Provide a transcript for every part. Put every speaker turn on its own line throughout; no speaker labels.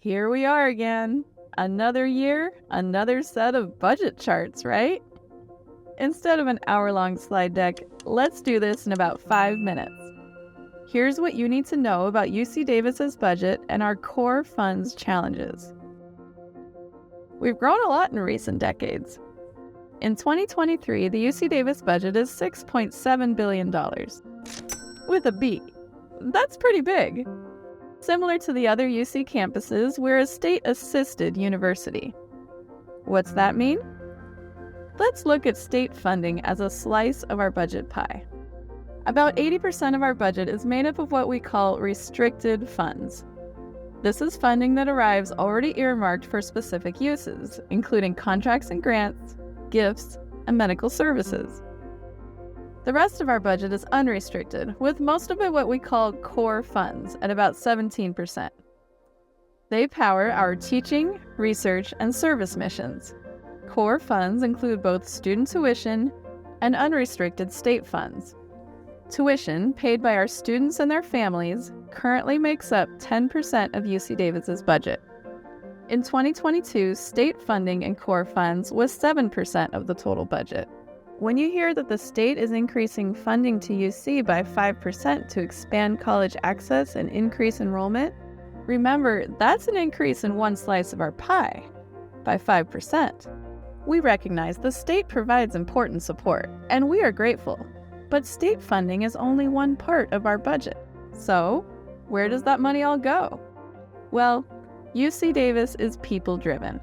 Here we are again. Another year, another set of budget charts, right? Instead of an hour-long slide deck, let's do this in about 5 minutes. Here's what you need to know about UC Davis's budget and our core funds challenges. We've grown a lot in recent decades. In 2023, the UC Davis budget is $6.7 billion. With a B. That's pretty big. Similar to the other UC campuses, we're a state-assisted university. What's that mean? Let's look at state funding as a slice of our budget pie. About 80% of our budget is made up of what we call restricted funds. This is funding that arrives already earmarked for specific uses, including contracts and grants, gifts, and medical services. The rest of our budget is unrestricted, with most of it what we call core funds at about 17%. They power our teaching, research, and service missions. Core funds include both student tuition and unrestricted state funds. Tuition, paid by our students and their families, currently makes up 10% of UC Davis's budget. In 2022, state funding in core funds was 7% of the total budget. When you hear that the state is increasing funding to UC by 5% to expand college access and increase enrollment, remember that's an increase in one slice of our pie, by 5%. We recognize the state provides important support, and we are grateful, but state funding is only one part of our budget. So, where does that money all go? Well, UC Davis is people-driven.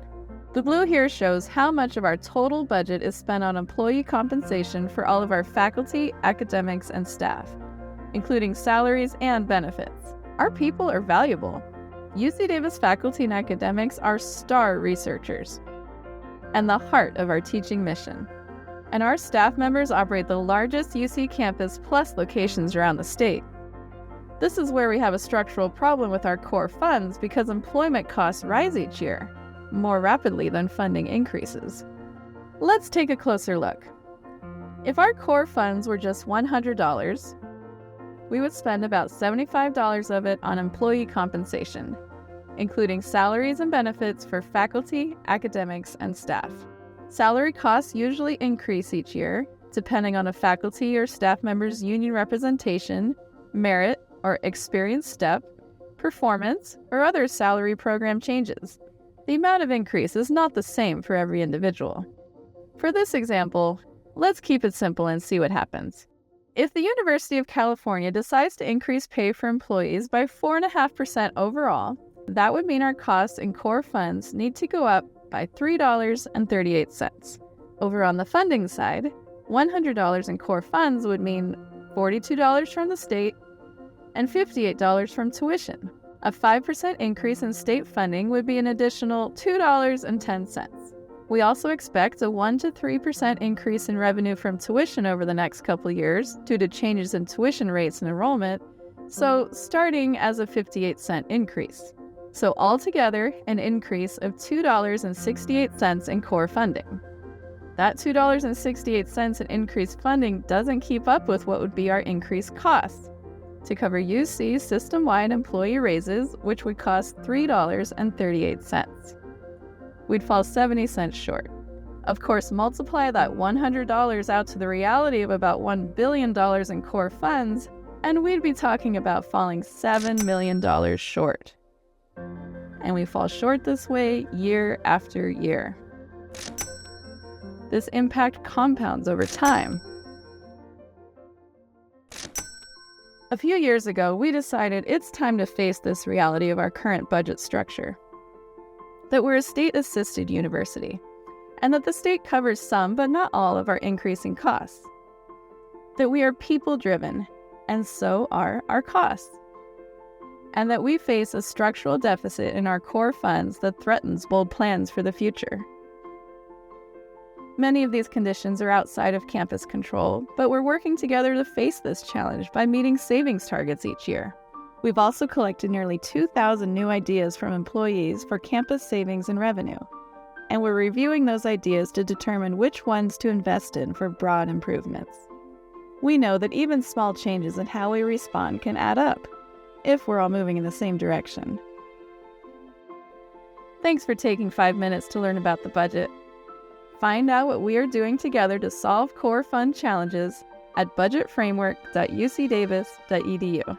The blue here shows how much of our total budget is spent on employee compensation for all of our faculty, academics, and staff, including salaries and benefits. Our people are valuable. UC Davis faculty and academics are star researchers and the heart of our teaching mission. And our staff members operate the largest UC campus plus locations around the state. This is where we have a structural problem with our core funds because employment costs rise each year, more rapidly than funding increases. Let's take a closer look. If our core funds were just $100, we would spend about $75 of it on employee compensation, including salaries and benefits for faculty, academics, and staff. Salary costs usually increase each year, depending on a faculty or staff member's union representation, merit or experience step, performance, or other salary program changes. The amount of increase is not the same for every individual. For this example, let's keep it simple and see what happens. If the University of California decides to increase pay for employees by 4.5% overall, that would mean our costs in core funds need to go up by $3.38. Over on the funding side, $100 in core funds would mean $42 from the state and $58 from tuition. A 5% increase in state funding would be an additional $2.10. We also expect a 1 to 3% increase in revenue from tuition over the next couple years due to changes in tuition rates and enrollment, so starting as a 58-cent increase. So altogether, an increase of $2.68 in core funding. That $2.68 in increased funding doesn't keep up with what would be our increased costs. To cover UC system-wide employee raises, which would cost $3.38. We'd fall 70 cents short. Of course, multiply that $100 out to the reality of about $1 billion in core funds, and we'd be talking about falling $7 million short. And we fall short this way year after year. This impact compounds over time. A few years ago, we decided it's time to face this reality of our current budget structure. That we're a state-assisted university, and that the state covers some but not all of our increasing costs. That we are people-driven, and so are our costs. And that we face a structural deficit in our core funds that threatens bold plans for the future. Many of these conditions are outside of campus control, but we're working together to face this challenge by meeting savings targets each year. We've also collected nearly 2,000 new ideas from employees for campus savings and revenue, and we're reviewing those ideas to determine which ones to invest in for broad improvements. We know that even small changes in how we respond can add up, if we're all moving in the same direction. Thanks for taking 5 minutes to learn about the budget. Find out what we are doing together to solve core fund challenges at budgetframework.ucdavis.edu.